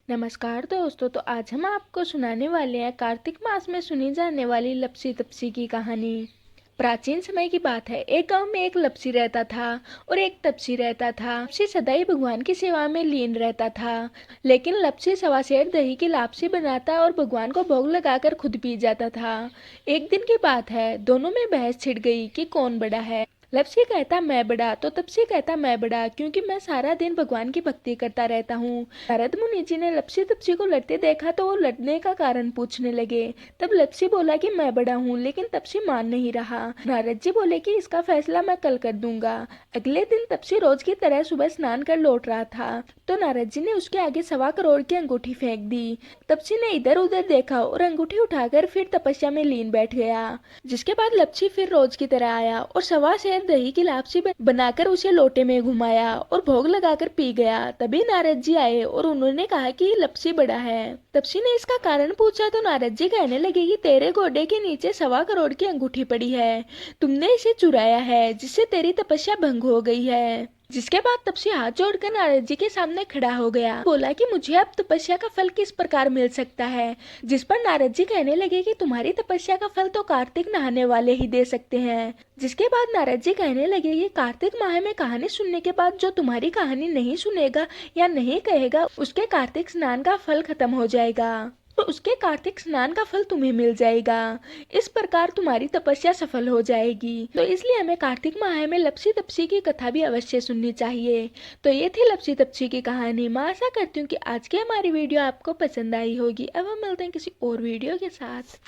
नमस्कार दोस्तों। तो आज हम आपको सुनाने वाले हैं कार्तिक मास में सुनी जाने वाली लपसी तपसी की कहानी। प्राचीन समय की बात है। एक गांव में एक लपसी रहता था और एक तपसी रहता था। लपसी सदैव भगवान की सेवा में लीन रहता था, लेकिन लपसी सवा सेर दही की लापसी बनाता और भगवान को भोग लगाकर खुद पी जाता था। एक दिन की बात है, दोनों में बहस छिड़ गई कि कौन बड़ा है। लपसी कहता मैं बड़ा, तो तपसी कहता मैं बड़ा, क्योंकि मैं सारा दिन भगवान की भक्ति करता रहता हूँ। नारद मुनि जी ने लपसी तपसी को लड़ते देखा तो वो लड़ने का कारण पूछने लगे। तब लपसी बोला कि मैं बड़ा हूँ, लेकिन तपसी मान नहीं रहा। नारद जी बोले कि इसका फैसला मैं कल कर दूंगा। अगले दिन तपसी रोज की तरह सुबह स्नान कर लौट रहा था, तो नारद जी ने उसके आगे 1.25 करोड़ की अंगूठी फेंक दी। तपसी ने इधर उधर देखा और अंगूठी उठाकर फिर तपस्या में लीन बैठ गया। जिसके बाद लपसी फिर रोज की तरह आया और सवा सेर दही की लापसी बनाकर उसे लोटे में घुमाया और भोग लगाकर पी गया। तभी नारद जी आए और उन्होंने कहा कि लपसी बड़ा है। तपसी ने इसका कारण पूछा तो नारद जी कहने लगे कि तेरे घोड़े के नीचे 1.25 करोड़ की अंगूठी पड़ी है, तुमने इसे चुराया है, जिससे तेरी तपस्या भंग हो गई है। जिसके बाद तपसी हाथ जोड़कर नारद जी के सामने खड़ा हो गया, बोला कि मुझे अब तपस्या का फल किस प्रकार मिल सकता है। जिस पर नारद जी कहने लगे कि तुम्हारी तपस्या का फल तो कार्तिक नहाने वाले ही दे सकते हैं। जिसके बाद नारद जी कहने लगे कि कार्तिक माह में कहानी सुनने के बाद जो तुम्हारी कहानी नहीं सुनेगा या नहीं कहेगा, उसके कार्तिक स्नान का फल खत्म हो जाएगा और उसके कार्तिक स्नान का फल तुम्हें मिल जाएगा। इस प्रकार तुम्हारी तपस्या सफल हो जाएगी। तो इसलिए हमें कार्तिक माह में लपसी तपसी की कथा भी अवश्य सुननी चाहिए। तो ये थी लपसी तपसी की कहानी। मैं आशा करती हूँ कि आज की हमारी वीडियो आपको पसंद आई होगी। अब हम मिलते हैं किसी और वीडियो के साथ।